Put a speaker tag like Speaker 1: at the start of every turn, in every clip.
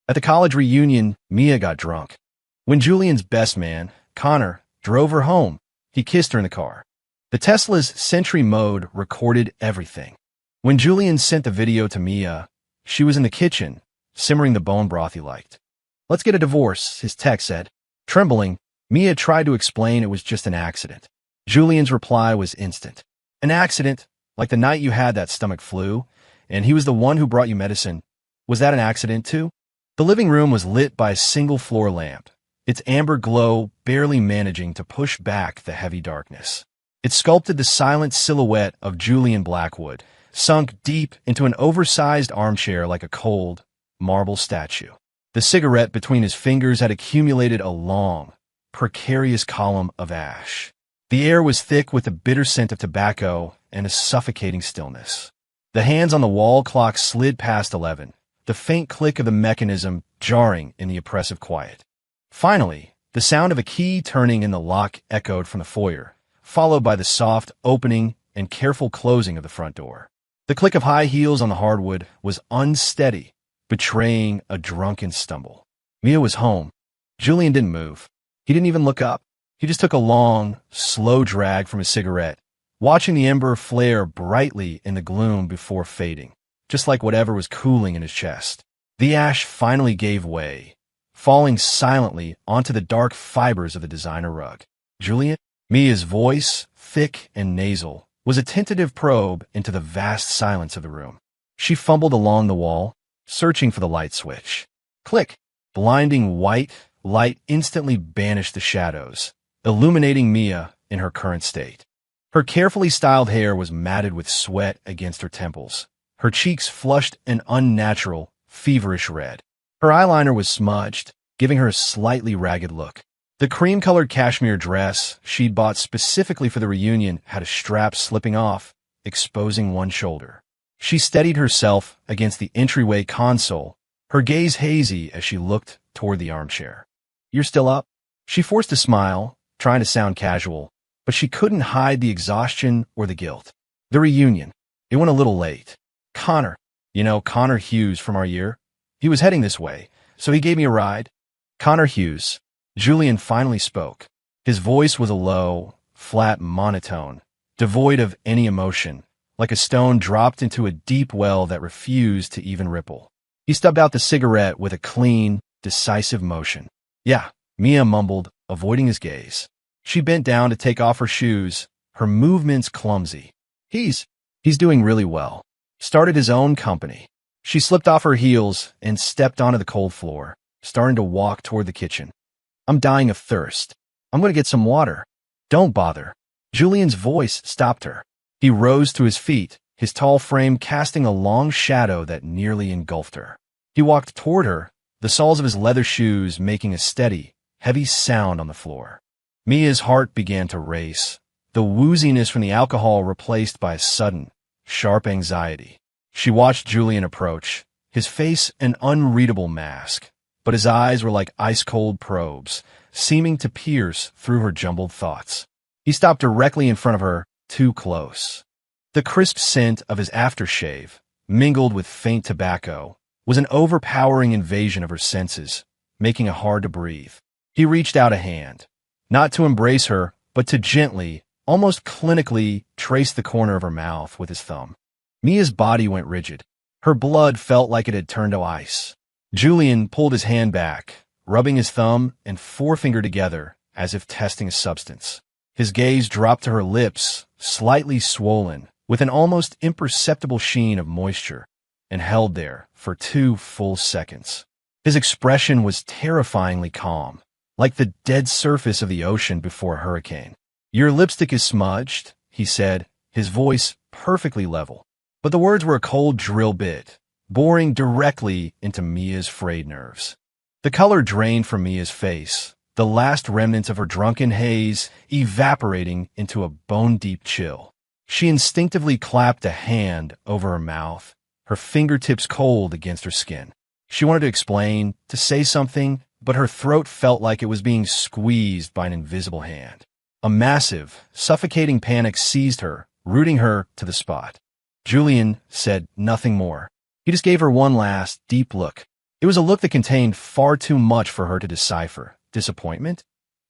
Speaker 1: At the college reunion, Mia got drunk. When Julian's best man, Connor, drove her home, he kissed her in the car. The Tesla's Sentry mode recorded everything. When Julian sent the video to Mia, she was in the kitchen, simmering the bone broth he liked. "Let's get a divorce," his text said. Trembling, Mia tried to explain it was just an accident. Julian's reply was instant. "An accident? Like the night you had that stomach flu, and he was the one who brought you medicine. Was that an accident too?" The living room was lit by a single floor lamp, its amber glow barely managing to push back the heavy darkness. It sculpted the silent silhouette of Julian Blackwood, sunk deep into an oversized armchair like a cold, marble statue. The cigarette between his fingers had accumulated a long, precarious column of ash. The air was thick with the bitter scent of tobacco and a suffocating stillness. The hands on the wall clock slid past 11, the faint click of the mechanism jarring in the oppressive quiet. Finally, the sound of a key turning in the lock echoed from the foyer, followed by the soft opening and careful closing of the front door. The click of high heels on the hardwood was unsteady, betraying a drunken stumble. Mia was home. Julian didn't move. He didn't even look up. He just took a long, slow drag from his cigarette, watching the ember flare brightly in the gloom before fading, just like whatever was cooling in his chest. The ash finally gave way, falling silently onto the dark fibers of the designer rug. "Julian?" Mia's voice, thick and nasal, was a tentative probe into the vast silence of the room. She fumbled along the wall, searching for the light switch. Click! Blinding white light instantly banished the shadows, illuminating Mia in her current state. Her carefully styled hair was matted with sweat against her temples, her cheeks flushed an unnatural, feverish red. Her eyeliner was smudged, giving her a slightly ragged look. The cream-colored cashmere dress she'd bought specifically for the reunion had a strap slipping off, exposing one shoulder. She steadied herself against the entryway console, her gaze hazy as she looked toward the armchair. "You're still up?" She forced a smile, trying to sound casual, but she couldn't hide the exhaustion or the guilt. "The reunion. It went a little late. Connor, Connor Hughes from our year, he was heading this way, so he gave me a ride." "Connor Hughes." Julian finally spoke. His voice was a low, flat monotone, devoid of any emotion, like a stone dropped into a deep well that refused to even ripple. He stubbed out the cigarette with a clean, decisive motion. "Yeah," Mia mumbled, avoiding his gaze. She bent down to take off her shoes, her movements clumsy. He's doing really well. Started his own company." She slipped off her heels and stepped onto the cold floor, starting to walk toward the kitchen. "I'm dying of thirst. I'm going to get some water." "Don't bother." Julian's voice stopped her. He rose to his feet, his tall frame casting a long shadow that nearly engulfed her. He walked toward her, the soles of his leather shoes making a steady, heavy sound on the floor. Mia's heart began to race, the wooziness from the alcohol replaced by a sudden, sharp anxiety. She watched Julian approach, his face an unreadable mask, but his eyes were like ice-cold probes, seeming to pierce through her jumbled thoughts. He stopped directly in front of her, too close. The crisp scent of his aftershave, mingled with faint tobacco, was an overpowering invasion of her senses, making it hard to breathe. He reached out a hand, not to embrace her, but to gently, almost clinically, trace the corner of her mouth with his thumb. Mia's body went rigid. Her blood felt like it had turned to ice. Julian pulled his hand back, rubbing his thumb and forefinger together as if testing a substance. His gaze dropped to her lips, slightly swollen, with an almost imperceptible sheen of moisture, and held there for 2 full seconds. His expression was terrifyingly calm, like the dead surface of the ocean before a hurricane. "Your lipstick is smudged," he said, his voice perfectly level. But the words were a cold drill bit, boring directly into Mia's frayed nerves. The color drained from Mia's face, the last remnants of her drunken haze evaporating into a bone-deep chill. She instinctively clapped a hand over her mouth, her fingertips cold against her skin. She wanted to explain, to say something, but her throat felt like it was being squeezed by an invisible hand. A massive, suffocating panic seized her, rooting her to the spot. Julian said nothing more. He just gave her one last, deep look. It was a look that contained far too much for her to decipher. Disappointment?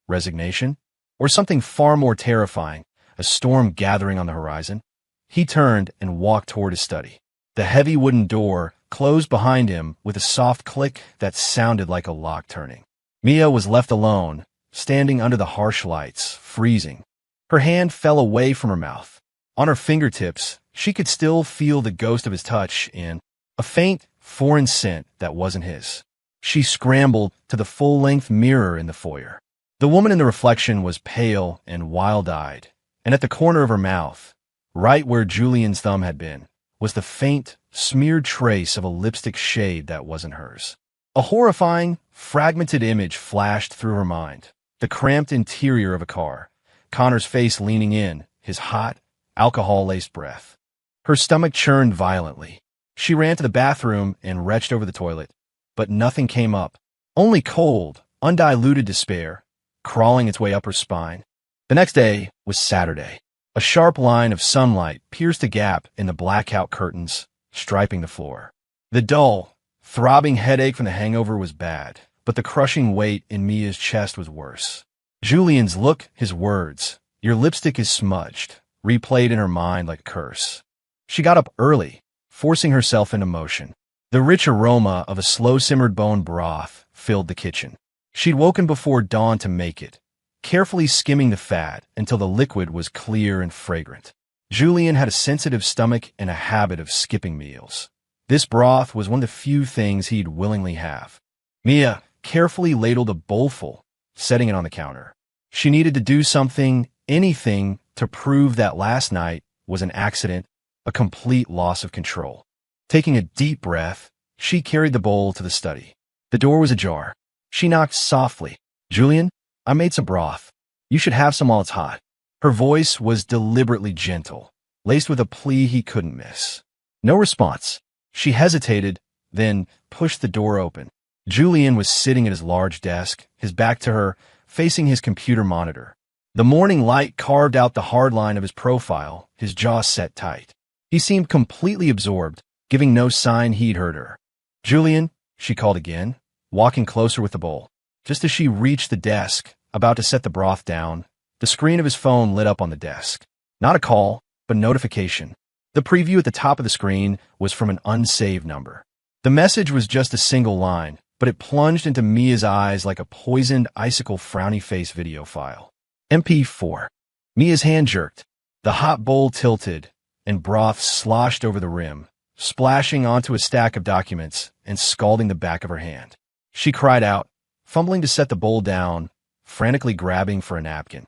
Speaker 1: Resignation? Or something far more terrifying, a storm gathering on the horizon? He turned and walked toward his study. The heavy wooden door closed behind him with a soft click that sounded like a lock turning. Mia was left alone, standing under the harsh lights, freezing. Her hand fell away from her mouth. On her fingertips, she could still feel the ghost of his touch in a faint, foreign scent that wasn't his. She scrambled to the full-length mirror in the foyer. The woman in the reflection was pale and wild-eyed, and at the corner of her mouth, right where Julian's thumb had been, was the faint, smeared trace of a lipstick shade that wasn't hers. A horrifying, fragmented image flashed through her mind. The cramped interior of a car, Connor's face leaning in, his hot, alcohol-laced breath. Her stomach churned violently. She ran to the bathroom and retched over the toilet, but nothing came up. Only cold, undiluted despair, crawling its way up her spine. The next day was Saturday. A sharp line of sunlight pierced a gap in the blackout curtains, striping the floor. The dull, throbbing headache from the hangover was bad, but the crushing weight in Mia's chest was worse. Julian's look, his words, "Your lipstick is smudged," replayed in her mind like a curse. She got up early, forcing herself into motion. The rich aroma of a slow-simmered bone broth filled the kitchen. She'd woken before dawn to make it, carefully skimming the fat until the liquid was clear and fragrant. Julian had a sensitive stomach and a habit of skipping meals. This broth was one of the few things he'd willingly have. Mia carefully ladled a bowlful, setting it on the counter. She needed to do something, anything, to prove that last night was an accident, a complete loss of control. Taking a deep breath, she carried the bowl to the study. The door was ajar. She knocked softly. "Julian, I made some broth. You should have some while it's hot." Her voice was deliberately gentle, laced with a plea he couldn't miss. No response. She hesitated, then pushed the door open. Julian was sitting at his large desk, his back to her, facing his computer monitor. The morning light carved out the hard line of his profile, his jaw set tight. He seemed completely absorbed, giving no sign he'd heard her. "Julian," she called again, walking closer with the bowl. Just as she reached the desk, about to set the broth down, the screen of his phone lit up on the desk. Not a call, but a notification. The preview at the top of the screen was from an unsaved number. The message was just a single line, but it plunged into Mia's eyes like a poisoned, icicle frowny face video file. MP4. Mia's hand jerked. The hot bowl tilted, and broth sloshed over the rim, splashing onto a stack of documents and scalding the back of her hand. She cried out, fumbling to set the bowl down, frantically grabbing for a napkin.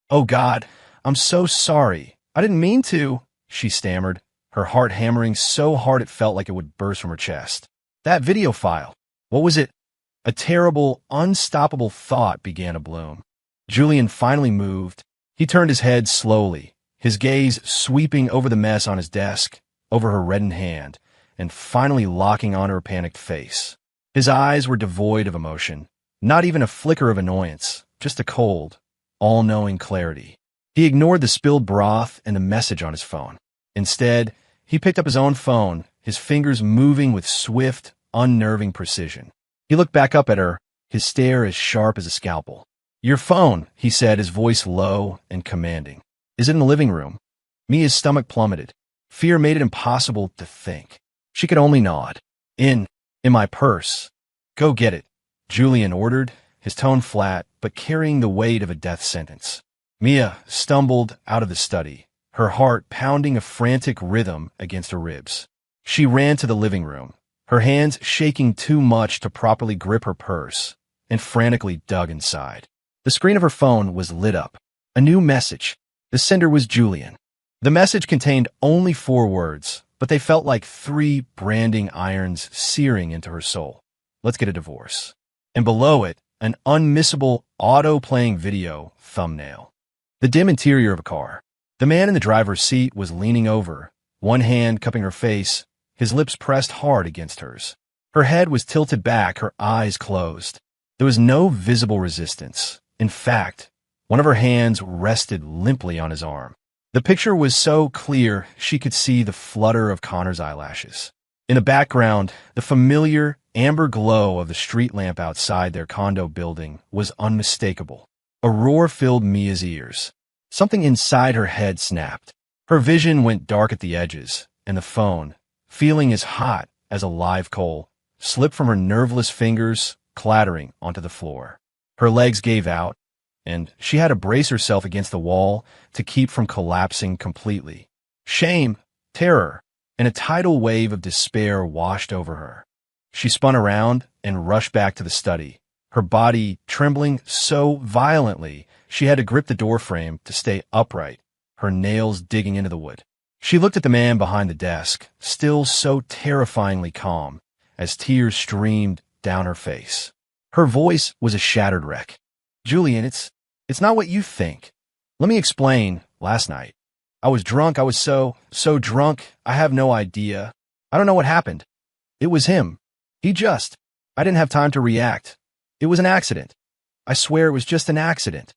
Speaker 1: "Oh God, I'm so sorry. I didn't mean to," she stammered, her heart hammering so hard it felt like it would burst from her chest. That video file. What was it? A terrible, unstoppable thought began to bloom. Julian finally moved. He turned his head slowly, his gaze sweeping over the mess on his desk, over her reddened hand, and finally locking on her panicked face. His eyes were devoid of emotion, not even a flicker of annoyance, just a cold, all-knowing clarity. He ignored the spilled broth and the message on his phone. Instead, he picked up his own phone, his fingers moving with swift, unnerving precision. He looked back up at her, his stare as sharp as a scalpel. "Your phone," he said, his voice low and commanding. "Is it in the living room?" Mia's stomach plummeted. Fear made it impossible to think. She could only nod. In my purse." "Go get it," Julian ordered, his tone flat, but carrying the weight of a death sentence. Mia stumbled out of the study, her heart pounding a frantic rhythm against her ribs. She ran to the living room, her hands shaking too much to properly grip her purse, and frantically dug inside. The screen of her phone was lit up. A new message. The sender was Julian. The message contained only 4 words, but they felt like 3 branding irons searing into her soul. "Let's get a divorce." And below it, an unmissable auto-playing video thumbnail. The dim interior of a car. The man in the driver's seat was leaning over, one hand cupping her face, his lips pressed hard against hers. Her head was tilted back, her eyes closed. There was no visible resistance. In fact, one of her hands rested limply on his arm. The picture was so clear she could see the flutter of Connor's eyelashes. In the background, the familiar, amber glow of the street lamp outside their condo building was unmistakable. A roar filled Mia's ears. Something inside her head snapped. Her vision went dark at the edges, and the phone, feeling as hot as a live coal, slipped from her nerveless fingers, clattering onto the floor. Her legs gave out, and she had to brace herself against the wall to keep from collapsing completely. Shame, terror, and a tidal wave of despair washed over her. She spun around and rushed back to the study, her body trembling so violently she had to grip the doorframe to stay upright, her nails digging into the wood. She looked at the man behind the desk, still so terrifyingly calm, as tears streamed down her face. Her voice was a shattered wreck. "Julian, it's not what you think. Let me explain. Last night, I was drunk. I was so drunk. I have no idea. I don't know what happened. It was him. I didn't have time to react. It was an accident. I swear it was just an accident."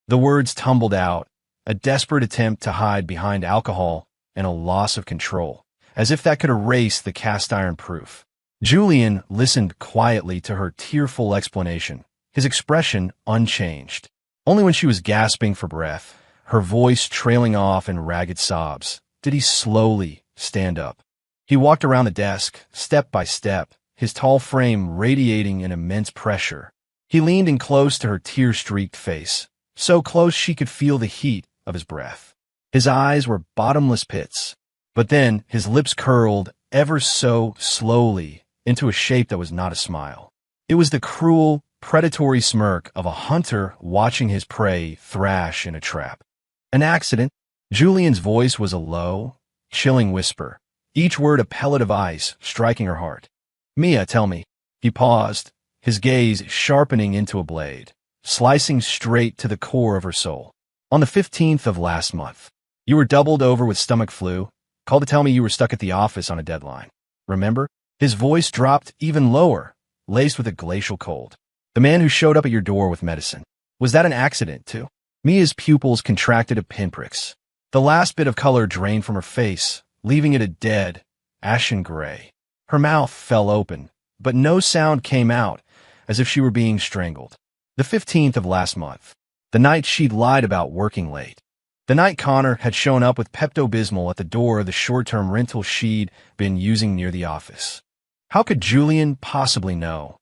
Speaker 1: The words tumbled out, a desperate attempt to hide behind alcohol and a loss of control, as if that could erase the cast-iron proof. Julian listened quietly to her tearful explanation, his expression unchanged. Only when she was gasping for breath, her voice trailing off in ragged sobs, did he slowly stand up. He walked around the desk, step by step, his tall frame radiating an immense pressure. He leaned in close to her tear-streaked face, so close she could feel the heat of his breath. His eyes were bottomless pits, but then his lips curled ever so slowly into a shape that was not a smile. It was the cruel, predatory smirk of a hunter watching his prey thrash in a trap. "An accident?" Julian's voice was a low, chilling whisper, each word a pellet of ice striking her heart. "Mia, tell me." He paused, his gaze sharpening into a blade, slicing straight to the core of her soul. "On the 15th of last month, you were doubled over with stomach flu, called to tell me you were stuck at the office on a deadline. Remember?" His voice dropped even lower, laced with a glacial cold. "The man who showed up at your door with medicine. Was that an accident, too?" Mia's pupils contracted to pinpricks. The last bit of color drained from her face, leaving it a dead, ashen gray. Her mouth fell open, but no sound came out, as if she were being strangled. The 15th of last month, the night she'd lied about working late. The night Connor had shown up with Pepto-Bismol at the door of the short-term rental she'd been using near the office. How could Julian possibly know?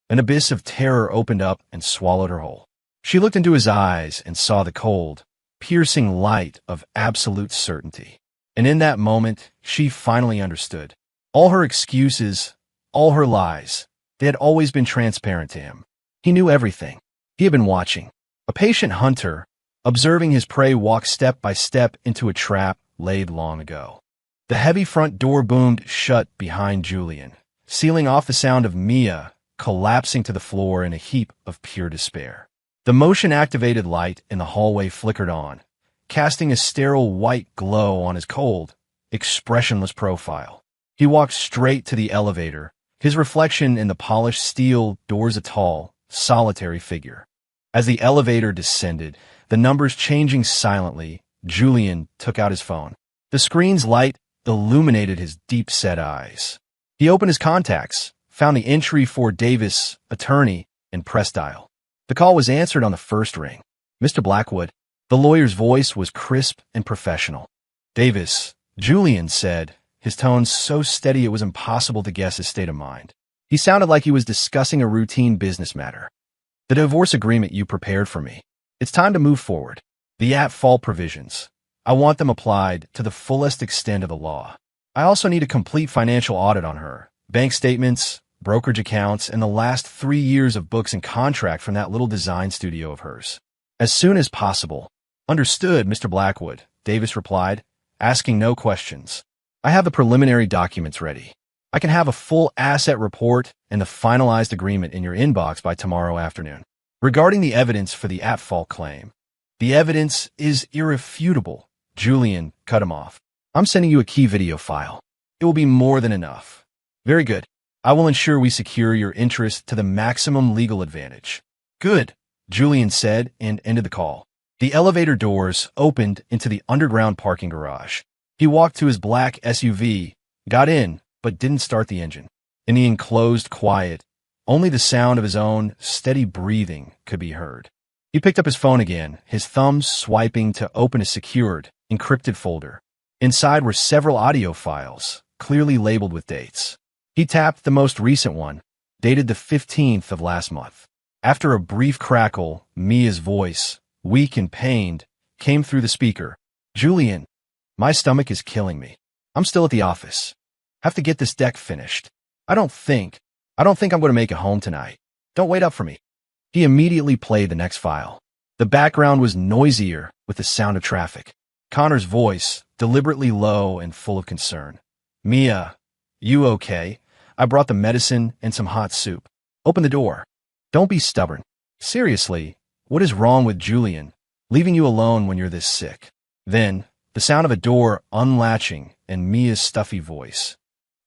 Speaker 1: An abyss of terror opened up and swallowed her whole. She looked into his eyes and saw the cold, piercing light of absolute certainty. And in that moment, she finally understood. All her excuses, all her lies, they had always been transparent to him. He knew everything. He had been watching. A patient hunter, observing his prey walk step by step into a trap laid long ago. The heavy front door boomed shut behind Julian, sealing off the sound of Mia collapsing to the floor in a heap of pure despair. The motion-activated light in the hallway flickered on, casting a sterile white glow on his cold, expressionless profile. He walked straight to the elevator, his reflection in the polished steel doors a tall, solitary figure. As the elevator descended, the numbers changing silently, Julian took out his phone. The screen's light illuminated his deep-set eyes. He opened his contacts, found the entry for Davis, attorney, and pressed dial. The call was answered on the first ring. "Mr. Blackwood." The lawyer's voice was crisp and professional. "Davis," Julian said, his tone so steady it was impossible to guess his state of mind. He sounded like he was discussing a routine business matter. "The divorce agreement you prepared for me. It's time to move forward. The at-fault provisions. I want them applied to the fullest extent of the law. I also need a complete financial audit on her. Bank statements, brokerage accounts, and the last 3 years of books and contract from that little design studio of hers. As soon as possible." "Understood, Mr. Blackwood," Davis replied, asking no questions. "I have the preliminary documents ready. I can have a full asset report and the finalized agreement in your inbox by tomorrow afternoon. Regarding the evidence for the at-fault claim, the evidence is irrefutable." Julian cut him off. "I'm sending you a key video file. It will be more than enough." "Very good. I will ensure we secure your interest to the maximum legal advantage." "Good," Julian said and ended the call. The elevator doors opened into the underground parking garage. He walked to his black SUV, got in, but didn't start the engine. In the enclosed quiet, only the sound of his own steady breathing could be heard. He picked up his phone again, his thumbs swiping to open a secured, encrypted folder. Inside were several audio files, clearly labeled with dates. He tapped the most recent one, dated the 15th of last month. After a brief crackle, Mia's voice, weak and pained, came through the speaker. "Julian, my stomach is killing me. I'm still at the office. Have to get this deck finished. I don't think I'm going to make it home tonight. Don't wait up for me." He immediately played the next file. The background was noisier with the sound of traffic. Connor's voice, deliberately low and full of concern. "Mia, you okay? I brought the medicine and some hot soup. Open the door. Don't be stubborn. Seriously, what is wrong with Julian, leaving you alone when you're this sick?" Then, the sound of a door unlatching and Mia's stuffy voice.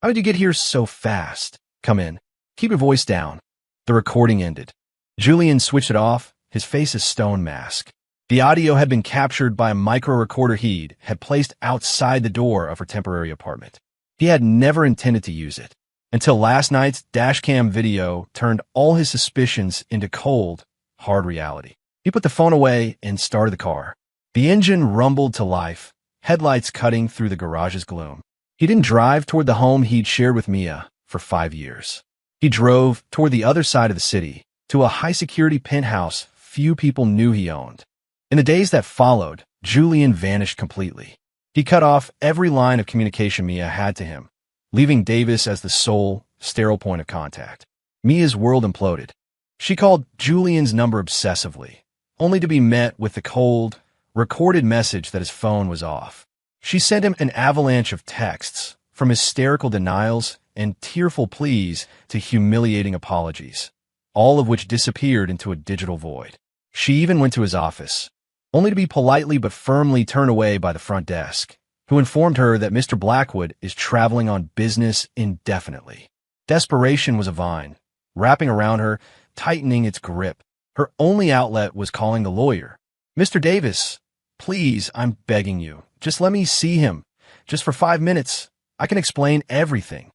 Speaker 1: "How did you get here so fast? Come in. Keep your voice down." The recording ended. Julian switched it off, his face a stone mask. The audio had been captured by a micro-recorder he had placed outside the door of her temporary apartment. He had never intended to use it, until last night's dashcam video turned all his suspicions into cold, hard reality. He put the phone away and started the car. The engine rumbled to life, headlights cutting through the garage's gloom. He didn't drive toward the home he'd shared with Mia for 5 years. He drove toward the other side of the city, to a high-security penthouse few people knew he owned. In the days that followed, Julian vanished completely. He cut off every line of communication Mia had to him, leaving Davis as the sole, sterile point of contact. Mia's world imploded. She called Julian's number obsessively, only to be met with the cold, recorded message that his phone was off. She sent him an avalanche of texts, from hysterical denials and tearful pleas to humiliating apologies, all of which disappeared into a digital void. She even went to his office, only to be politely but firmly turned away by the front desk, who informed her that Mr. Blackwood is traveling on business indefinitely. Desperation was a vine, wrapping around her, tightening its grip. Her only outlet was calling the lawyer. "Mr. Davis, please, I'm begging you, just let me see him, just for 5 minutes. I can explain everything."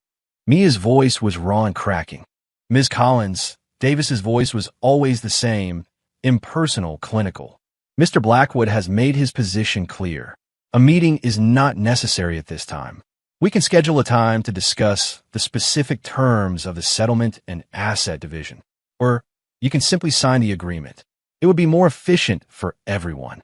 Speaker 1: Mia's voice was raw and cracking. "Ms. Collins," Davis's voice was always the same, impersonal, clinical. "Mr. Blackwood has made his position clear. A meeting is not necessary at this time. We can schedule a time to discuss the specific terms of the settlement and asset division. Or you can simply sign the agreement. It would be more efficient for everyone."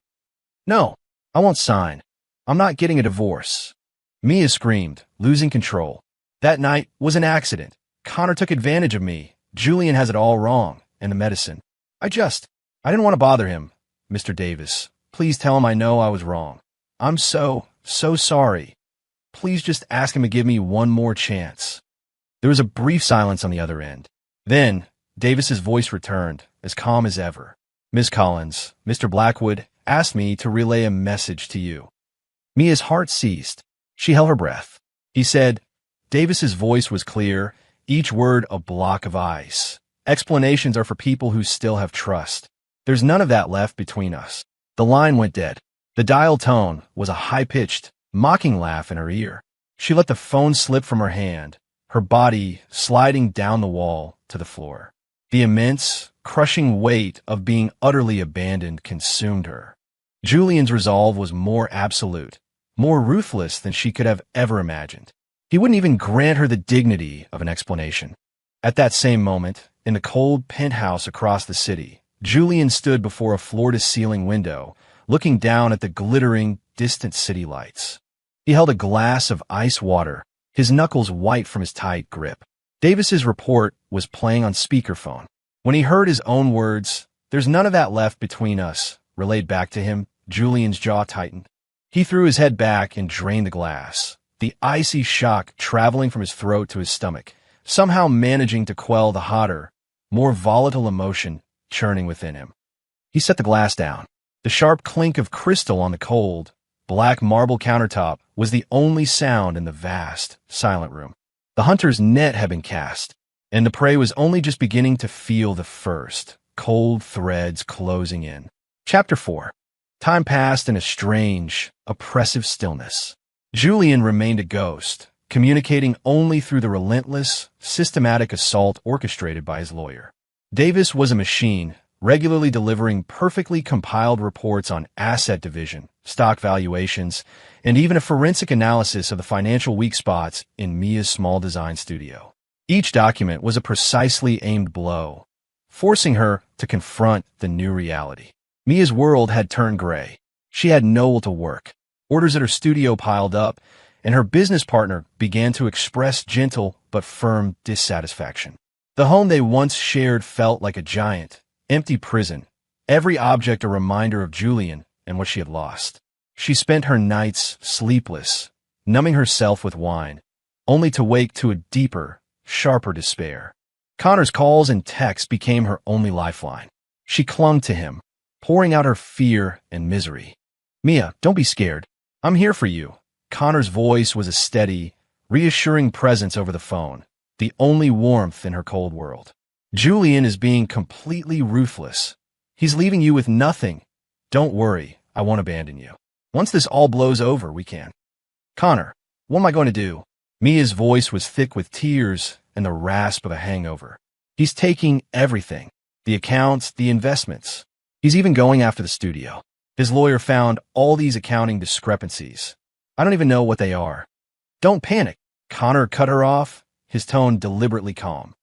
Speaker 1: "No, I won't sign. I'm not getting a divorce." Mia screamed, losing control. "That night was an accident. Connor took advantage of me. Julian has it all wrong, and the medicine. I didn't want to bother him. Mr. Davis, please tell him I know I was wrong. I'm so sorry. Please just ask him to give me one more chance." There was a brief silence on the other end. Then, Davis's voice returned, as calm as ever. "Ms. Collins, Mr. Blackwood asked me to relay a message to you." Mia's heart ceased. She held her breath. He said, Davis's voice was clear, each word a block of ice. "Explanations are for people who still have trust. There's none of that left between us." The line went dead. The dial tone was a high-pitched, mocking laugh in her ear. She let the phone slip from her hand, her body sliding down the wall to the floor. The immense, crushing weight of being utterly abandoned consumed her. Julian's resolve was more absolute, more ruthless than she could have ever imagined. He wouldn't even grant her the dignity of an explanation. At that same moment, in the cold penthouse across the city, Julian stood before a floor-to-ceiling window, looking down at the glittering, distant city lights. He held a glass of ice water, his knuckles white from his tight grip. Davis's report was playing on speakerphone. When he heard his own words, "There's none of that left between us," relayed back to him, Julian's jaw tightened. He threw his head back and drained the glass, the icy shock traveling from his throat to his stomach, somehow managing to quell the hotter, more volatile emotion churning within him. He set the glass down. The sharp clink of crystal on the cold, black marble countertop was the only sound in the vast, silent room. The hunter's net had been cast, and the prey was only just beginning to feel the first, cold threads closing in. Chapter 4. Time passed in a strange, oppressive stillness. Julian remained a ghost, communicating only through the relentless, systematic assault orchestrated by his lawyer. Davis was a machine, regularly delivering perfectly compiled reports on asset division, stock valuations, and even a forensic analysis of the financial weak spots in Mia's small design studio. Each document was a precisely aimed blow, forcing her to confront the new reality. Mia's world had turned gray. She had no will to work. Orders at her studio piled up, and her business partner began to express gentle but firm dissatisfaction. The home they once shared felt like a giant, empty prison, every object a reminder of Julian and what she had lost. She spent her nights sleepless, numbing herself with wine, only to wake to a deeper, sharper despair. Connor's calls and texts became her only lifeline. She clung to him, pouring out her fear and misery. "Mia, don't be scared. I'm here for you." Connor's voice was a steady, reassuring presence over the phone, the only warmth in her cold world. "Julian is being completely ruthless. He's leaving you with nothing. Don't worry, I won't abandon you. Once this all blows over, we can." "Connor, what am I going to do?" Mia's voice was thick with tears and the rasp of a hangover. "He's taking everything. The accounts, the investments. He's even going after the studio. His lawyer found all these accounting discrepancies. I don't even know what they are." "Don't panic." Connor cut her off, his tone deliberately calm.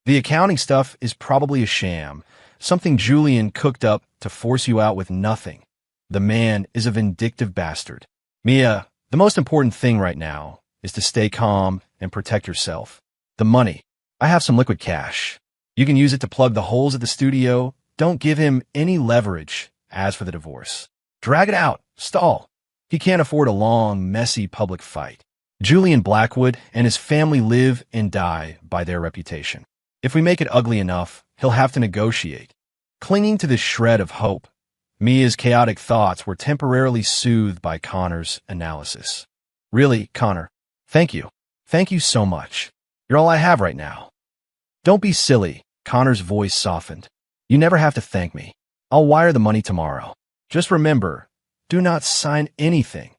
Speaker 1: "The accounting stuff is probably a sham, something Julian cooked up to force you out with nothing. The man is a vindictive bastard. Mia, the most important thing right now is to stay calm and protect yourself. The money. I have some liquid cash. You can use it to plug the holes at the studio. Don't give him any leverage. As for the divorce, drag it out. Stall. He can't afford a long, messy public fight. Julian Blackwood and his family live and die by their reputation. If we make it ugly enough, he'll have to negotiate." Clinging to this shred of hope, Mia's chaotic thoughts were temporarily soothed by Connor's analysis. "Really, Connor, thank you. Thank you so much. You're all I have right now." "Don't be silly." Connor's voice softened. "You never have to thank me. I'll wire the money tomorrow. Just remember, do not sign anything.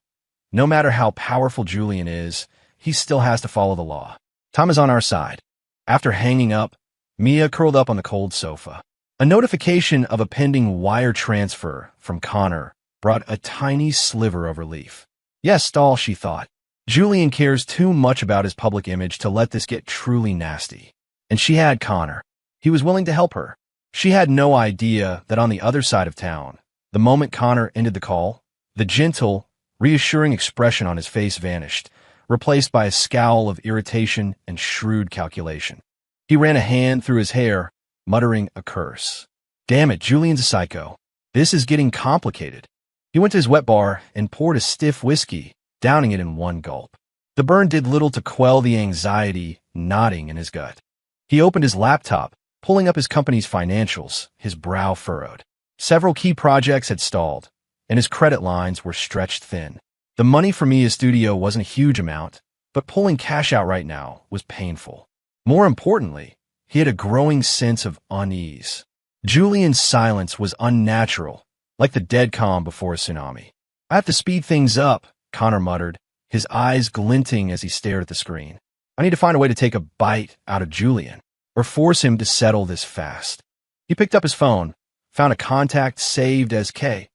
Speaker 1: No matter how powerful Julian is, he still has to follow the law. Time is on our side." After hanging up, Mia curled up on the cold sofa. A notification of a pending wire transfer from Connor brought a tiny sliver of relief. Yes, Stahl, she thought. Julian cares too much about his public image to let this get truly nasty. And she had Connor. He was willing to help her. She had no idea that on the other side of town, the moment Connor ended the call, the gentle, reassuring expression on his face vanished, replaced by a scowl of irritation and shrewd calculation. He ran a hand through his hair, muttering a curse. Damn it, Julian's a psycho. This is getting complicated. He went to his wet bar and poured a stiff whiskey, downing it in one gulp. The burn did little to quell the anxiety knotting in his gut. He opened his laptop, pulling up his company's financials, his brow furrowed. Several key projects had stalled, and his credit lines were stretched thin. The money for Mia's studio wasn't a huge amount, but pulling cash out right now was painful. More importantly, he had a growing sense of unease. Julian's silence was unnatural, like the dead calm before a tsunami. I have to speed things up, Connor muttered, his eyes glinting as he stared at the screen. I need to find a way to take a bite out of Julian, or force him to settle this fast. He picked up his phone, found a contact saved as K,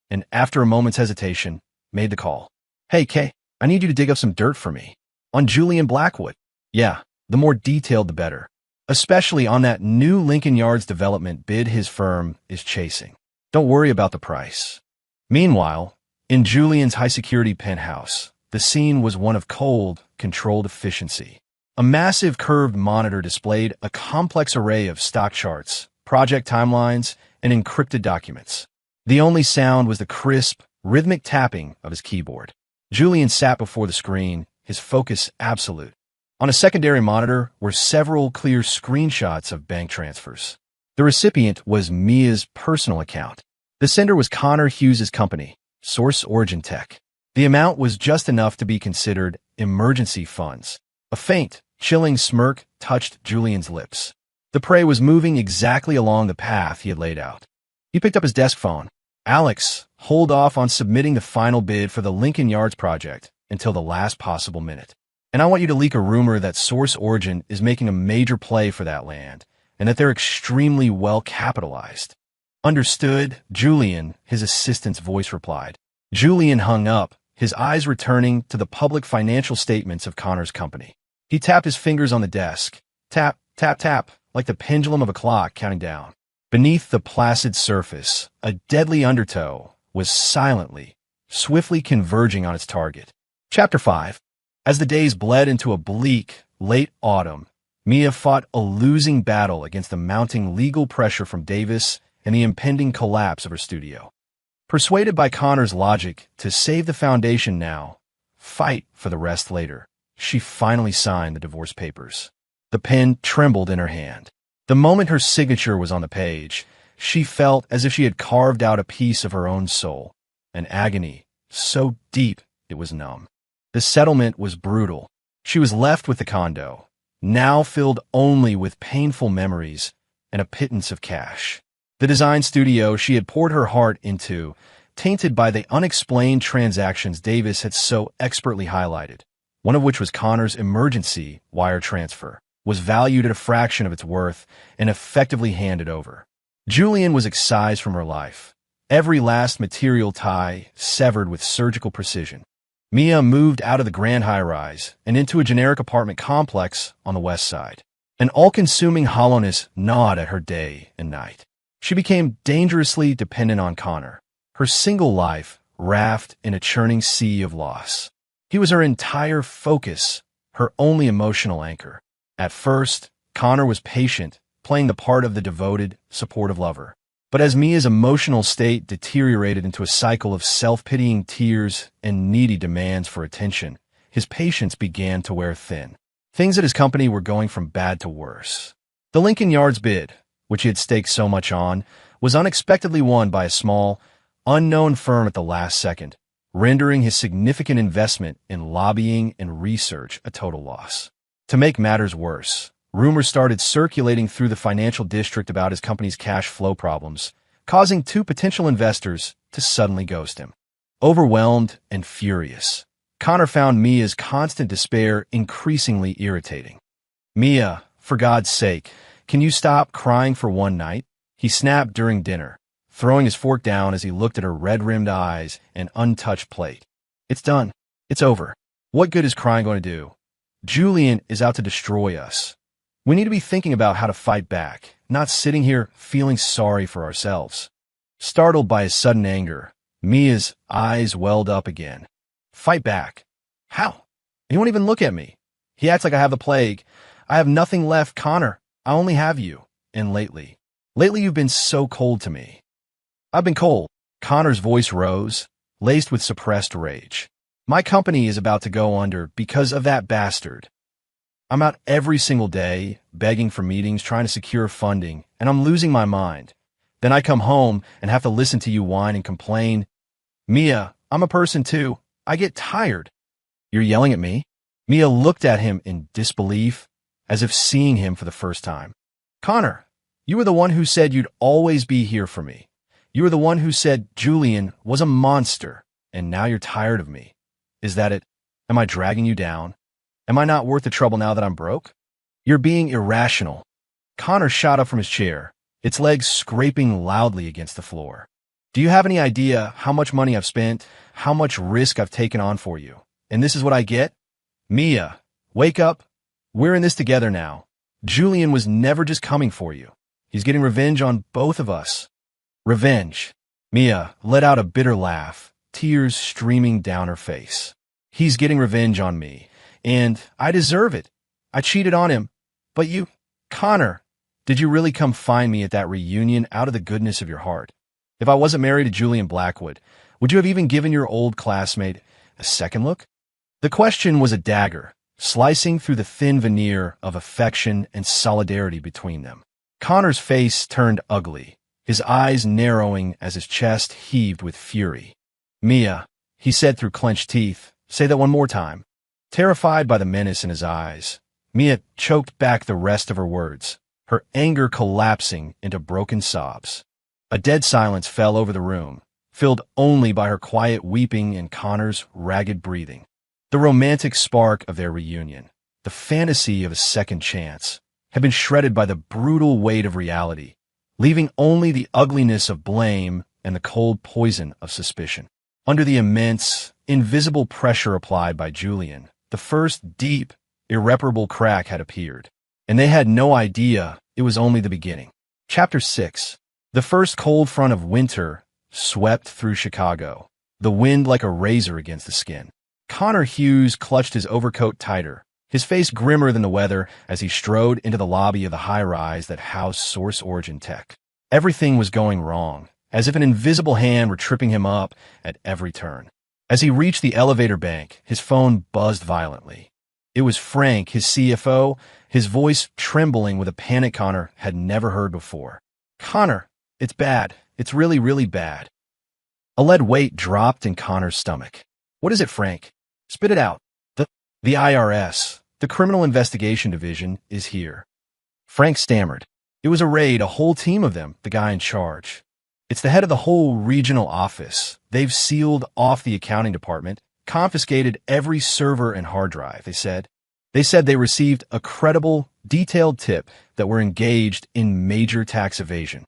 Speaker 1: and after a moment's hesitation, made the call. Hey, K, I need you to dig up some dirt for me. On Julian Blackwood. Yeah, the more detailed the better. Especially on that new Lincoln Yards development bid his firm is chasing. Don't worry about the price. Meanwhile, in Julian's high-security penthouse, the scene was one of cold, controlled efficiency. A massive curved monitor displayed a complex array of stock charts, project timelines, and encrypted documents. The only sound was the crisp, rhythmic tapping of his keyboard. Julian sat before the screen, his focus absolute. On a secondary monitor were several clear screenshots of bank transfers. The recipient was Mia's personal account. The sender was Connor Hughes' company, Source Origin Tech. The amount was just enough to be considered emergency funds. A faint, chilling smirk touched Julian's lips. The prey was moving exactly along the path he had laid out. He picked up his desk phone. Alex, hold off on submitting the final bid for the Lincoln Yards project until the last possible minute. And I want you to leak a rumor that Source Origin is making a major play for that land, and that they're extremely well capitalized. Understood, Julian, his assistant's voice replied. Julian hung up, his eyes returning to the public financial statements of Connor's company. He tapped his fingers on the desk. Tap, tap, tap, like the pendulum of a clock counting down. Beneath the placid surface, a deadly undertow was silently, swiftly converging on its target. Chapter 5. As the days bled into a bleak, late autumn, Mia fought a losing battle against the mounting legal pressure from Davis and the impending collapse of her studio. Persuaded by Connor's logic to save the foundation now, fight for the rest later, she finally signed the divorce papers. The pen trembled in her hand. The moment her signature was on the page, she felt as if she had carved out a piece of her own soul, an agony so deep it was numb. The settlement was brutal. She was left with the condo, now filled only with painful memories and a pittance of cash. The design studio she had poured her heart into, tainted by the unexplained transactions Davis had so expertly highlighted, one of which was Connor's emergency wire transfer, was valued at a fraction of its worth and effectively handed over. Julian was excised from her life, every last material tie severed with surgical precision. Mia moved out of the grand high-rise and into a generic apartment complex on the west side. An all-consuming hollowness gnawed at her day and night. She became dangerously dependent on Connor, her single life raft in a churning sea of loss. He was her entire focus, her only emotional anchor. At first, Connor was patient, playing the part of the devoted, supportive lover. But as Mia's emotional state deteriorated into a cycle of self-pitying tears and needy demands for attention, his patience began to wear thin. Things at his company were going from bad to worse. The Lincoln Yards bid, which he had staked so much on, was unexpectedly won by a small, unknown firm at the last second, rendering his significant investment in lobbying and research a total loss. To make matters worse, rumors started circulating through the financial district about his company's cash flow problems, causing two potential investors to suddenly ghost him. Overwhelmed and furious, Connor found Mia's constant despair increasingly irritating. "Mia, for God's sake, can you stop crying for one night?" he snapped during dinner, throwing his fork down as he looked at her red-rimmed eyes and untouched plate. "It's done. It's over. What good is crying going to do? Julian is out to destroy us. We need to be thinking about how to fight back, not sitting here feeling sorry for ourselves." Startled by his sudden anger, Mia's eyes welled up again. "Fight back? How? He won't even look at me. He acts like I have the plague. I have nothing left, Connor. I only have you. And lately you've been so cold to me." "I've been cold." Connor's voice rose, laced with suppressed rage. "My company is about to go under because of that bastard. I'm out every single day, begging for meetings, trying to secure funding, and I'm losing my mind. Then I come home and have to listen to you whine and complain. Mia, I'm a person too. I get tired." "You're yelling at me?" Mia looked at him in disbelief, as if seeing him for the first time. "Connor, you were the one who said you'd always be here for me. You were the one who said Julian was a monster, and now you're tired of me. Is that it? Am I dragging you down? Am I not worth the trouble now that I'm broke? You're being irrational." Connor shot up from his chair, its legs scraping loudly against the floor. "Do you have any idea how much money I've spent, how much risk I've taken on for you? And this is what I get? Mia, wake up. We're in this together now. Julian was never just coming for you. He's getting revenge on both of us." "Revenge?" Mia let out a bitter laugh, tears streaming down her face. "He's getting revenge on me, and I deserve it. I cheated on him. But you, Connor, did you really come find me at that reunion out of the goodness of your heart? If I wasn't married to Julian Blackwood, would you have even given your old classmate a second look?" The question was a dagger, slicing through the thin veneer of affection and solidarity between them. Connor's face turned ugly, his eyes narrowing as his chest heaved with fury. "Mia," he said through clenched teeth, "say that one more time." Terrified by the menace in his eyes, Mia choked back the rest of her words, her anger collapsing into broken sobs. A dead silence fell over the room, filled only by her quiet weeping and Connor's ragged breathing. The romantic spark of their reunion, the fantasy of a second chance, had been shredded by the brutal weight of reality, leaving only the ugliness of blame and the cold poison of suspicion. Under the immense, invisible pressure applied by Julian, the first deep, irreparable crack had appeared, and they had no idea it was only the beginning. Chapter 6. The first cold front of winter swept through Chicago, the wind like a razor against the skin. Connor Hughes clutched his overcoat tighter, his face grimmer than the weather as he strode into the lobby of the high-rise that housed Source Origin Tech. Everything was going wrong, as if an invisible hand were tripping him up at every turn. As he reached the elevator bank, his phone buzzed violently. It was Frank, his CFO, his voice trembling with a panic Connor had never heard before. "Connor, it's bad. It's really, really bad." A lead weight dropped in Connor's stomach. "What is it, Frank? Spit it out." The IRS, the Criminal Investigation Division, is here." Frank stammered. It was a raid, a whole team of them, the guy in charge. "It's the head of the whole regional office. They've sealed off the accounting department, confiscated every server and hard drive," they said. They said they received a credible, detailed tip that we're engaged in major tax evasion.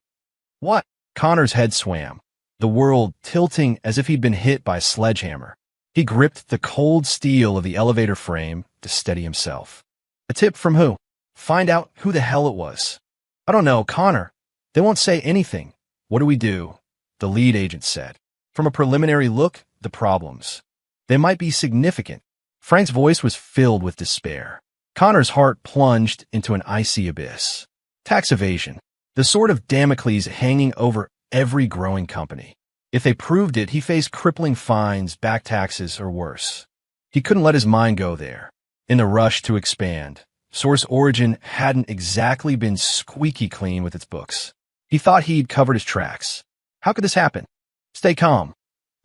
Speaker 1: "What?" Connor's head swam, the world tilting as if he'd been hit by a sledgehammer. He gripped the cold steel of the elevator frame to steady himself. "A tip from who?" "Find out who the hell it was." "I don't know, Connor. They won't say anything." "What do we do?" the lead agent said. "From a preliminary look, the problems. They might be significant." Frank's voice was filled with despair. Connor's heart plunged into an icy abyss. Tax evasion, the sword of Damocles hanging over every growing company. If they proved it, he faced crippling fines, back taxes, or worse. He couldn't let his mind go there. In the rush to expand, Source Origin hadn't exactly been squeaky clean with its books. He thought he'd covered his tracks. How could this happen? "Stay calm.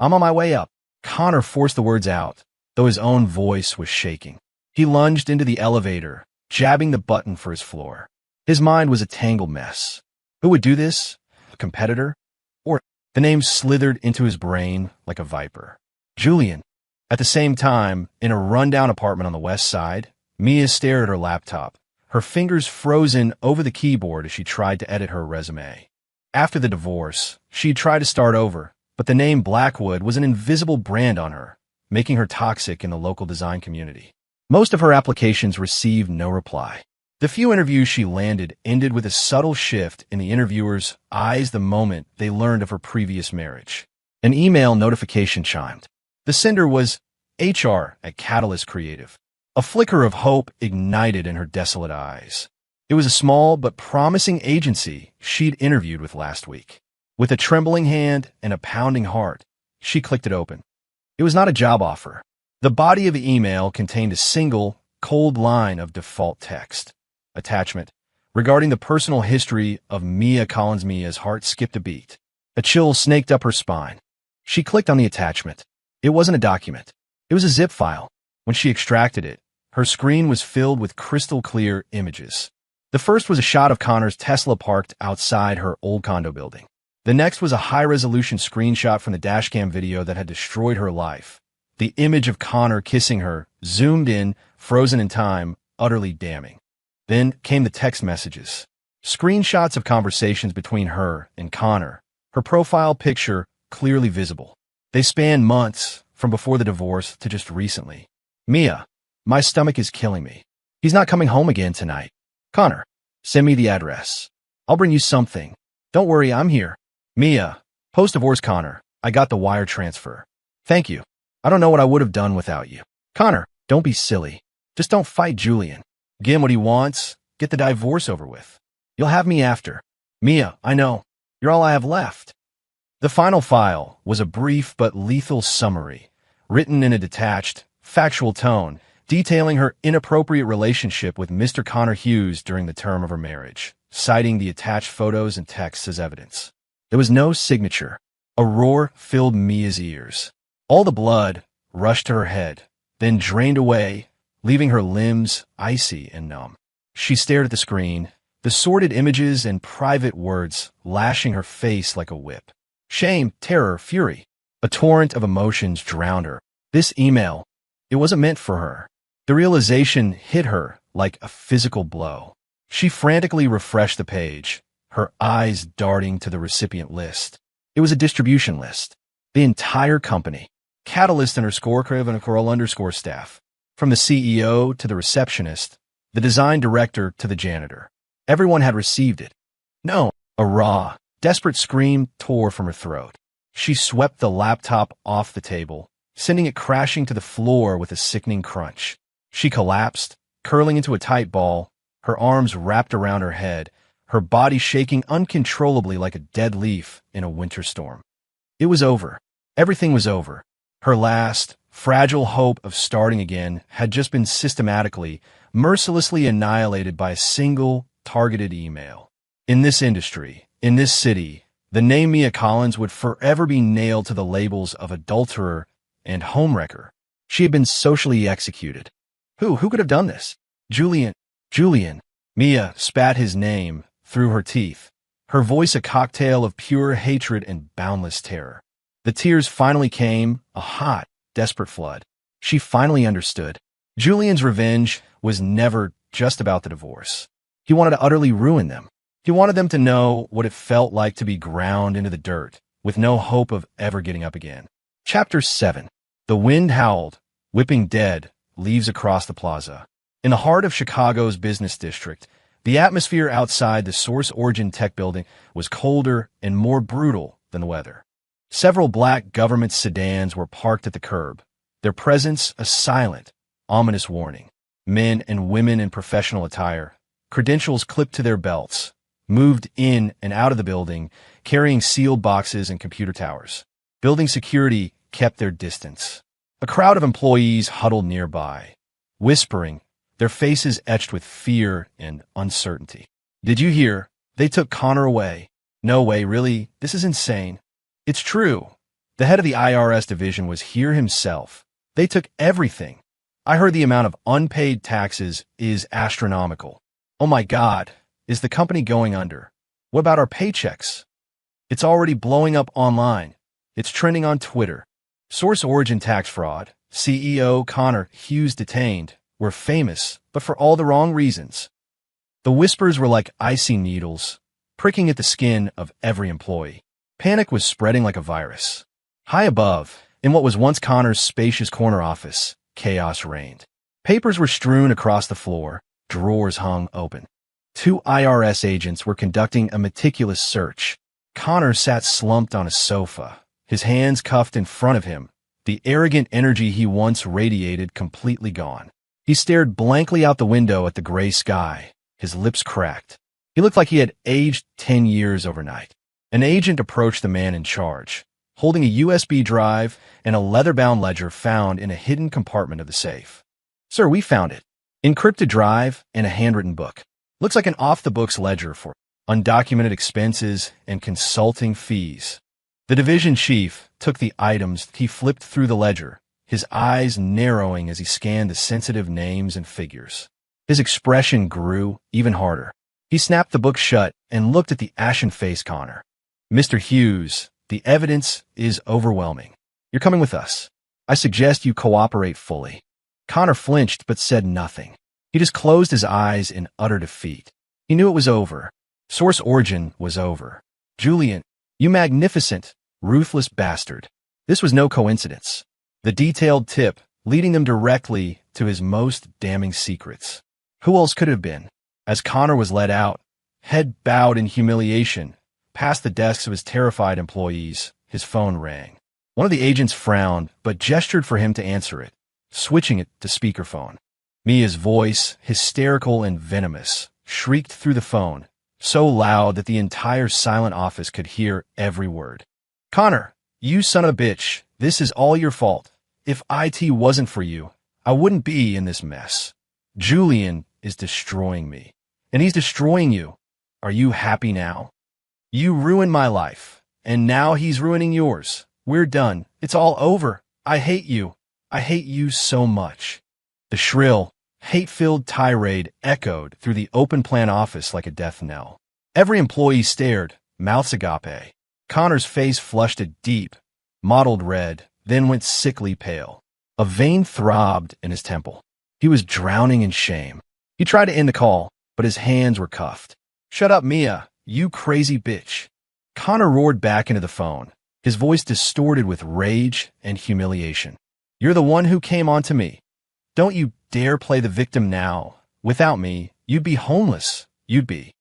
Speaker 1: I'm on my way up." Connor forced the words out, though his own voice was shaking. He lunged into the elevator, jabbing the button for his floor. His mind was a tangled mess. Who would do this? A competitor? Or the name slithered into his brain like a viper. Julian. At the same time, in a rundown apartment on the west side, Mia stared at her laptop, her fingers frozen over the keyboard as she tried to edit her resume. After the divorce, she'd tried to start over, but the name Blackwood was an invisible brand on her, making her toxic in the local design community. Most of her applications received no reply. The few interviews she landed ended with a subtle shift in the interviewer's eyes the moment they learned of her previous marriage. An email notification chimed. The sender was HR at Catalyst Creative. A flicker of hope ignited in her desolate eyes. It was a small but promising agency she'd interviewed with last week. With a trembling hand and a pounding heart, she clicked it open. It was not a job offer. The body of the email contained a single, cold line of default text. Attachment. Regarding the personal history of Mia Collins. Mia's heart skipped a beat. A chill snaked up her spine. She clicked on the attachment. It wasn't a document. It was a zip file. When she extracted it, her screen was filled with crystal-clear images. The first was a shot of Connor's Tesla parked outside her old condo building. The next was a high-resolution screenshot from the dashcam video that had destroyed her life. The image of Connor kissing her, zoomed in, frozen in time, utterly damning. Then came the text messages. Screenshots of conversations between her and Connor, her profile picture clearly visible. They spanned months, from before the divorce to just recently. "Mia, my stomach is killing me. He's not coming home again tonight. Connor, send me the address. I'll bring you something. Don't worry, I'm here. Mia, post-divorce Connor, I got the wire transfer. Thank you. I don't know what I would have done without you. Connor, don't be silly. Just don't fight Julian. Give him what he wants. Get the divorce over with. You'll have me after. Mia, I know. You're all I have left." The final file was a brief but lethal summary, written in a detached, factual tone, detailing her inappropriate relationship with Mr. Connor Hughes during the term of her marriage, citing the attached photos and texts as evidence. There was no signature. A roar filled Mia's ears. All the blood rushed to her head, then drained away, leaving her limbs icy and numb. She stared at the screen, the sordid images and private words lashing her face like a whip. Shame, terror, fury. A torrent of emotions drowned her. This email, It wasn't meant for her. The realization hit her like a physical blow. She frantically refreshed the page, her eyes darting to the recipient list. It was a distribution list. The entire company. Catalyst _Corel_ staff. From the CEO to the receptionist, the design director to the janitor. Everyone had received it. No, a raw, desperate scream tore from her throat. She swept the laptop off the table, sending it crashing to the floor with a sickening crunch. She collapsed, curling into a tight ball, her arms wrapped around her head, her body shaking uncontrollably like a dead leaf in a winter storm. It was over. Everything was over. Her last, fragile hope of starting again had just been systematically, mercilessly annihilated by a single, targeted email. In this industry, in this city, the name Mia Collins would forever be nailed to the labels of adulterer and homewrecker. She had been socially executed. Who could have done this? Julian. Mia spat his name through her teeth, her voice a cocktail of pure hatred and boundless terror. The tears finally came, a hot, desperate flood. She finally understood. Julian's revenge was never just about the divorce. He wanted to utterly ruin them. He wanted them to know what it felt like to be ground into the dirt, with no hope of ever getting up again. Chapter 7. The wind howled, whipping dead leaves across the plaza. In the heart of Chicago's business district, the atmosphere outside the Source Origin Tech building was colder and more brutal than the weather. Several black government sedans were parked at the curb, their presence a silent, ominous warning. Men and women in professional attire, credentials clipped to their belts, moved in and out of the building, carrying sealed boxes and computer towers. Building security kept their distance. A crowd of employees huddled nearby, whispering, their faces etched with fear and uncertainty. Did you hear? They took Connor away. No way, really? This is insane. It's true. The head of the IRS division was here himself. They took everything. I heard the amount of unpaid taxes is astronomical. Oh my God, is the company going under? What about our paychecks? It's already blowing up online. It's trending on Twitter. Source Origin tax fraud, CEO Connor Hughes detained, were famous, but for all the wrong reasons. The whispers were like icy needles, pricking at the skin of every employee. Panic was spreading like a virus. High above, in what was once Connor's spacious corner office, chaos reigned. Papers were strewn across the floor, drawers hung open. 2 IRS agents were conducting a meticulous search. Connor sat slumped on a sofa, his hands cuffed in front of him, the arrogant energy he once radiated completely gone. He stared blankly out the window at the gray sky, his lips cracked. He looked like he had aged 10 years overnight. An agent approached the man in charge, holding a USB drive and a leather-bound ledger found in a hidden compartment of the safe. Sir, we found it. Encrypted drive and a handwritten book. Looks like an off-the-books ledger for undocumented expenses and consulting fees. The division chief took the items. He flipped through the ledger, his eyes narrowing as he scanned the sensitive names and figures. His expression grew even harder. He snapped the book shut and looked at the ashen-faced Connor. Mr. Hughes, the evidence is overwhelming. You're coming with us. I suggest you cooperate fully. Connor flinched but said nothing. He just closed his eyes in utter defeat. He knew it was over. Source Origin was over. Julian, you magnificent, ruthless bastard. This was no coincidence. The detailed tip leading them directly to his most damning secrets. Who else could it have been? As Connor was led out, head bowed in humiliation, past the desks of his terrified employees, his phone rang. One of the agents frowned, but gestured for him to answer it, switching it to speakerphone. Mia's voice, hysterical and venomous, shrieked through the phone, so loud that the entire silent office could hear every word. Connor, you son of a bitch, this is all your fault. If IT wasn't for you, I wouldn't be in this mess. Julian is destroying me, and he's destroying you. Are you happy now? You ruined my life, and now he's ruining yours. We're done. It's all over. I hate you. I hate you so much. The shrill, hate-filled tirade echoed through the open-plan office like a death knell. Every employee stared, mouths agape. Connor's face flushed a deep, mottled red, then went sickly pale. A vein throbbed in his temple. He was drowning in shame. He tried to end the call, but his hands were cuffed. "Shut up, Mia, you crazy bitch." Connor roared back into the phone, his voice distorted with rage and humiliation. "You're the one who came on to me. Don't you dare play the victim now. Without me, you'd be homeless. You'd be."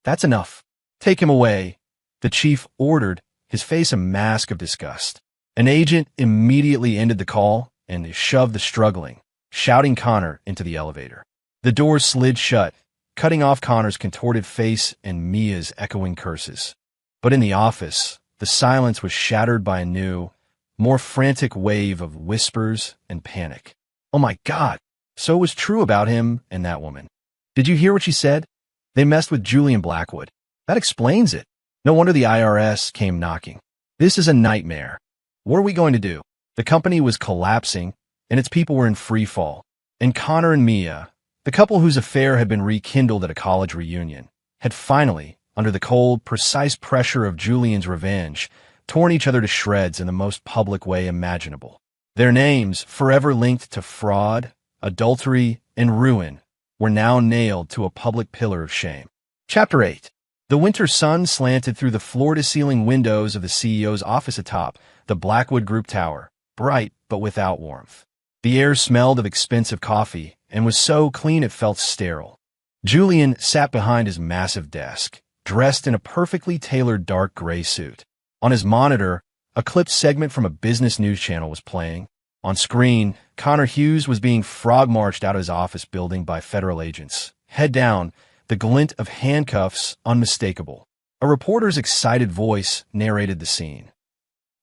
Speaker 1: "That's enough. Take him away," the chief ordered, his face a mask of disgust. An agent immediately ended the call and shoved the struggling, shouting Connor into the elevator. The door slid shut, cutting off Connor's contorted face and Mia's echoing curses. But in the office, the silence was shattered by a new, more frantic wave of whispers and panic. "Oh my God, so it was true about him and that woman. Did you hear what she said? They messed with Julian Blackwood. That explains it. No wonder the IRS came knocking. This is a nightmare. What are we going to do?" The company was collapsing, and its people were in free fall. And Connor and Mia, the couple whose affair had been rekindled at a college reunion, had finally, under the cold, precise pressure of Julian's revenge, torn each other to shreds in the most public way imaginable. Their names, forever linked to fraud, adultery, and ruin, were now nailed to a public pillar of shame. Chapter 8. The winter sun slanted through the floor-to-ceiling windows of the CEO's office atop the Blackwood Group Tower, bright but without warmth. The air smelled of expensive coffee and was so clean it felt sterile. Julian sat behind his massive desk, dressed in a perfectly tailored dark gray suit. On his monitor, a clipped segment from a business news channel was playing. On screen, Connor Hughes was being frog-marched out of his office building by federal agents. Head down, the glint of handcuffs unmistakable. A reporter's excited voice narrated the scene.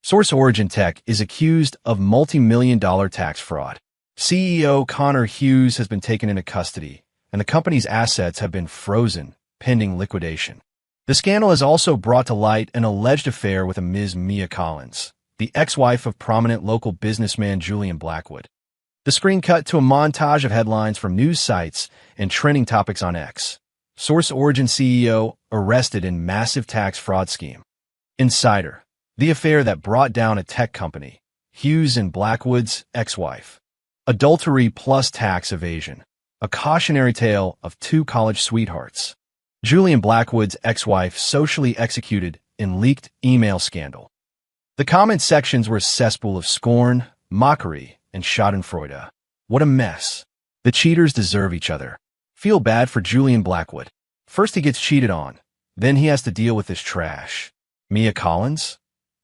Speaker 1: Source Origin Tech is accused of multi-million-dollar tax fraud. CEO Connor Hughes has been taken into custody, and the company's assets have been frozen, pending liquidation. The scandal has also brought to light an alleged affair with a Ms. Mia Collins, the ex-wife of prominent local businessman Julian Blackwood. The screen cut to a montage of headlines from news sites and trending topics on X. Source Origin CEO arrested in massive tax fraud scheme. Insider, the affair that brought down a tech company. Hughes and Blackwood's ex-wife. Adultery plus tax evasion. A cautionary tale of two college sweethearts. Julian Blackwood's ex-wife socially executed in leaked email scandal. The comment sections were a cesspool of scorn, mockery, and schadenfreude. What a mess. The cheaters deserve each other. Feel bad for Julian Blackwood. First he gets cheated on, then he has to deal with this trash. Mia Collins?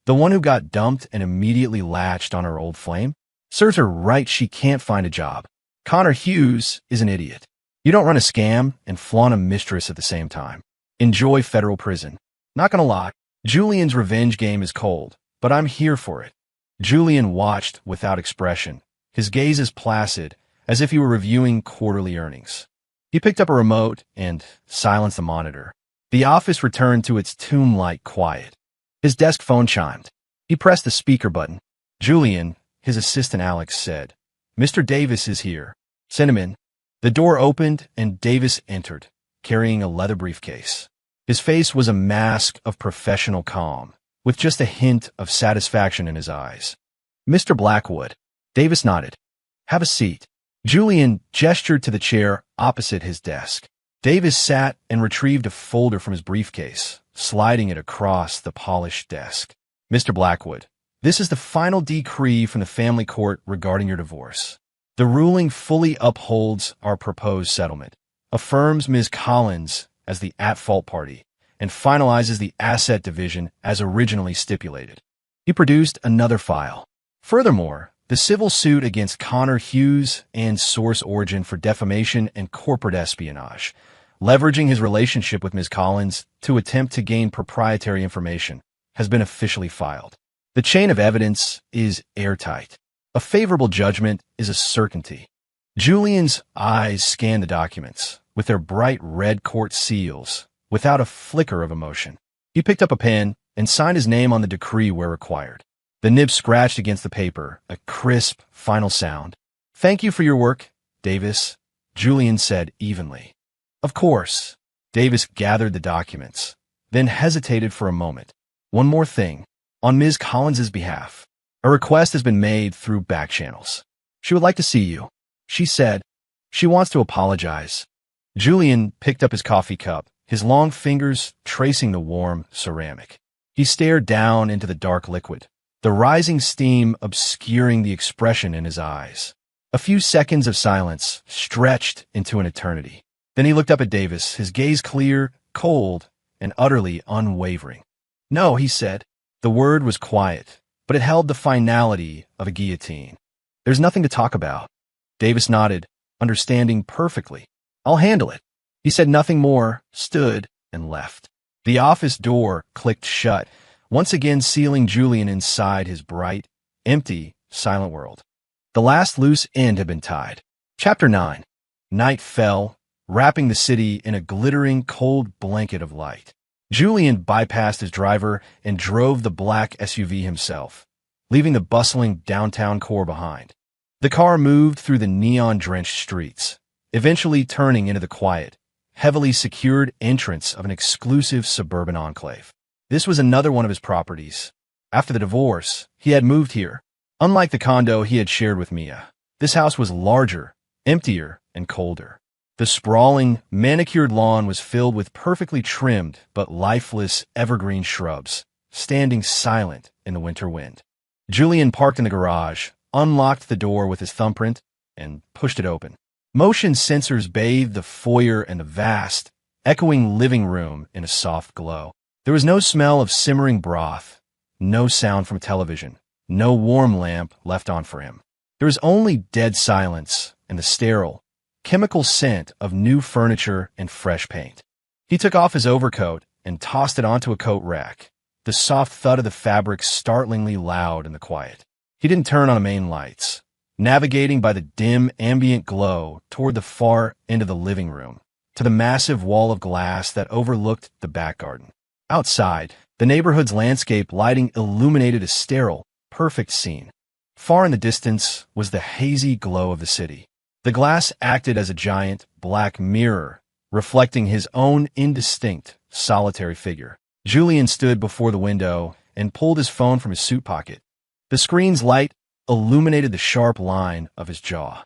Speaker 1: The one who got dumped and immediately latched on her old flame? Serves her right she can't find a job. Connor Hughes is an idiot. You don't run a scam and flaunt a mistress at the same time. Enjoy federal prison. Not gonna lie, Julian's revenge game is cold, but I'm here for it. Julian watched without expression, his gaze as placid as if he were reviewing quarterly earnings. He picked up a remote and silenced the monitor. The office returned to its tomb-like quiet. His desk phone chimed. He pressed the speaker button. "Julian," his assistant Alex said, "Mr. Davis is here. Send him in." The door opened and Davis entered, carrying a leather briefcase. His face was a mask of professional calm, with just a hint of satisfaction in his eyes. "Mr. Blackwood." Davis nodded. "Have a seat." Julian gestured to the chair opposite his desk. Davis sat and retrieved a folder from his briefcase, sliding it across the polished desk. "Mr. Blackwood, this is the final decree from the family court regarding your divorce. The ruling fully upholds our proposed settlement, affirms Ms. Collins as the at-fault party, and finalizes the asset division as originally stipulated." He produced another file. Furthermore, the civil suit against Connor Hughes and Source Origin for defamation and corporate espionage, leveraging his relationship with Ms. Collins to attempt to gain proprietary information, has been officially filed. The chain of evidence is airtight. A favorable judgment is a certainty. Julian's eyes scanned the documents, with their bright red court seals, without a flicker of emotion. He picked up a pen and signed his name on the decree where required. The nib scratched against the paper, a crisp, final sound. "Thank you for your work, Davis," Julian said evenly. "Of course." Davis gathered the documents, then hesitated for a moment. "One more thing. On Ms. Collins's behalf, a request has been made through back channels. She would like to see you. She said. She wants to apologize. Julian picked up his coffee cup, his long fingers tracing the warm ceramic. He stared down into the dark liquid, the rising steam obscuring the expression in his eyes. A few seconds of silence stretched into an eternity. Then he looked up at Davis, his gaze clear, cold, and utterly unwavering. No, he said. The word was quiet, but it held the finality of a guillotine. There's nothing to talk about. Davis nodded, understanding perfectly. I'll handle it. He said nothing more, stood, and left. The office door clicked shut, once again sealing Julian inside his bright, empty, silent world. The last loose end had been tied. Chapter 9. Night fell, wrapping the city in a glittering, cold blanket of light. Julian bypassed his driver and drove the black SUV himself, leaving the bustling downtown core behind. The car moved through the neon-drenched streets, eventually turning into the quiet, heavily secured entrance of an exclusive suburban enclave. This was another one of his properties. After the divorce, he had moved here. Unlike the condo he had shared with Mia, this house was larger, emptier, and colder. The sprawling, manicured lawn was filled with perfectly trimmed but lifeless evergreen shrubs, standing silent in the winter wind. Julian parked in the garage, unlocked the door with his thumbprint, and pushed it open. Motion sensors bathed the foyer and the vast, echoing living room in a soft glow. There was no smell of simmering broth, no sound from a television, no warm lamp left on for him. There was only dead silence and the sterile, chemical scent of new furniture and fresh paint. He took off his overcoat and tossed it onto a coat rack, the soft thud of the fabric startlingly loud in the quiet. He didn't turn on the main lights, navigating by the dim ambient glow toward the far end of the living room, to the massive wall of glass that overlooked the back garden. Outside, the neighborhood's landscape lighting illuminated a sterile, perfect scene. Far in the distance was the hazy glow of the city. The glass acted as a giant, black mirror, reflecting his own indistinct, solitary figure. Julian stood before the window and pulled his phone from his suit pocket. The screen's light illuminated the sharp line of his jaw.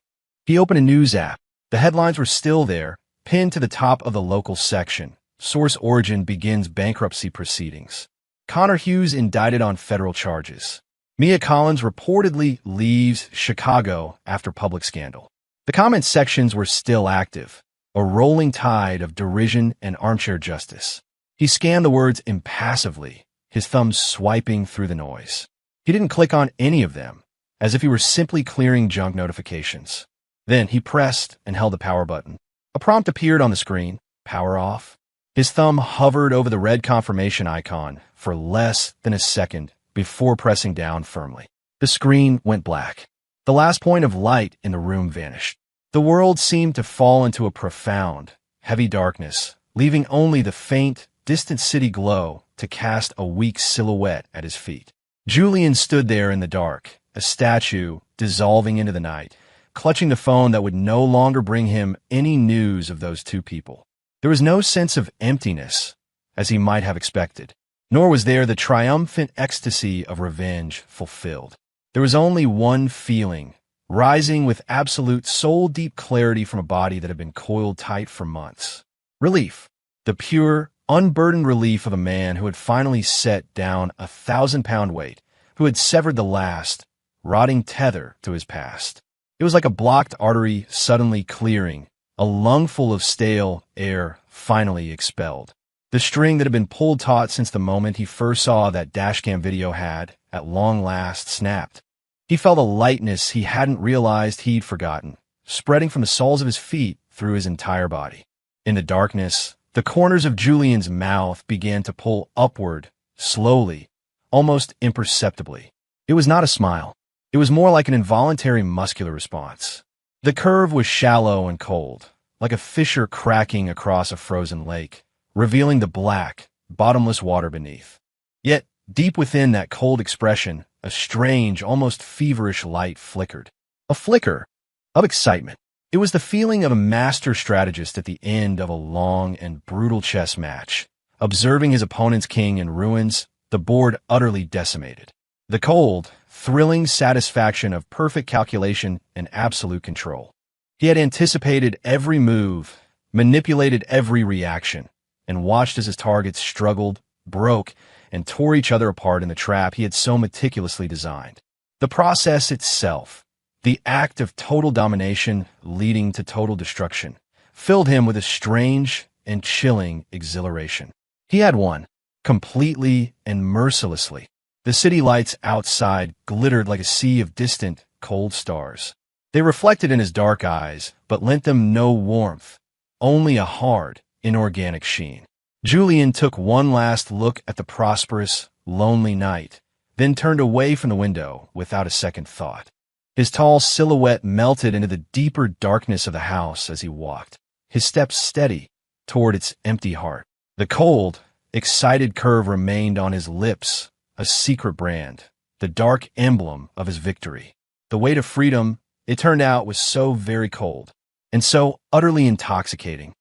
Speaker 1: He opened a news app. The headlines were still there, pinned to the top of the local section. Source Origin begins bankruptcy proceedings. Connor Hughes indicted on federal charges. Mia Collins reportedly leaves Chicago after public scandal. The comment sections were still active, a rolling tide of derision and armchair justice. He scanned the words impassively, his thumbs swiping through the noise. He didn't click on any of them, as if he were simply clearing junk notifications. Then he pressed and held the power button. A prompt appeared on the screen, power off. His thumb hovered over the red confirmation icon for less than a second before pressing down firmly. The screen went black. The last point of light in the room vanished. The world seemed to fall into a profound, heavy darkness, leaving only the faint, distant city glow to cast a weak silhouette at his feet. Julian stood there in the dark, a statue dissolving into the night, clutching the phone that would no longer bring him any news of those two people. There was no sense of emptiness, as he might have expected, nor was there the triumphant ecstasy of revenge fulfilled. There was only one feeling, rising with absolute soul-deep clarity from a body that had been coiled tight for months. Relief. The pure, unburdened relief of a man who had finally set down 1,000-pound weight, who had severed the last, rotting tether to his past. It was like a blocked artery suddenly clearing, a lungful of stale air finally expelled. The string that had been pulled taut since the moment he first saw that dashcam video had, at long last, snapped. He felt a lightness he hadn't realized he'd forgotten, spreading from the soles of his feet through his entire body. In the darkness, the corners of Julian's mouth began to pull upward, slowly, almost imperceptibly. It was not a smile. It was more like an involuntary muscular response. The curve was shallow and cold, like a fissure cracking across a frozen lake, revealing the black, bottomless water beneath. Yet, deep within that cold expression, a strange, almost feverish light flickered. A flicker of excitement. It was the feeling of a master strategist at the end of a long and brutal chess match, observing his opponent's king in ruins, the board utterly decimated. The cold, thrilling satisfaction of perfect calculation and absolute control. He had anticipated every move, manipulated every reaction, and watched as his targets struggled, broke, and tore each other apart in the trap he had so meticulously designed. The process itself, the act of total domination leading to total destruction, filled him with a strange and chilling exhilaration. He had won, completely and mercilessly. The city lights outside glittered like a sea of distant, cold stars. They reflected in his dark eyes, but lent them no warmth, only a hard, inorganic sheen. Julian took one last look at the prosperous, lonely night, then turned away from the window without a second thought. His tall silhouette melted into the deeper darkness of the house as he walked, his steps steady toward its empty heart. The cold, excited curve remained on his lips, a secret brand, the dark emblem of his victory. The weight of freedom, it turned out, was so very cold, and so utterly intoxicating,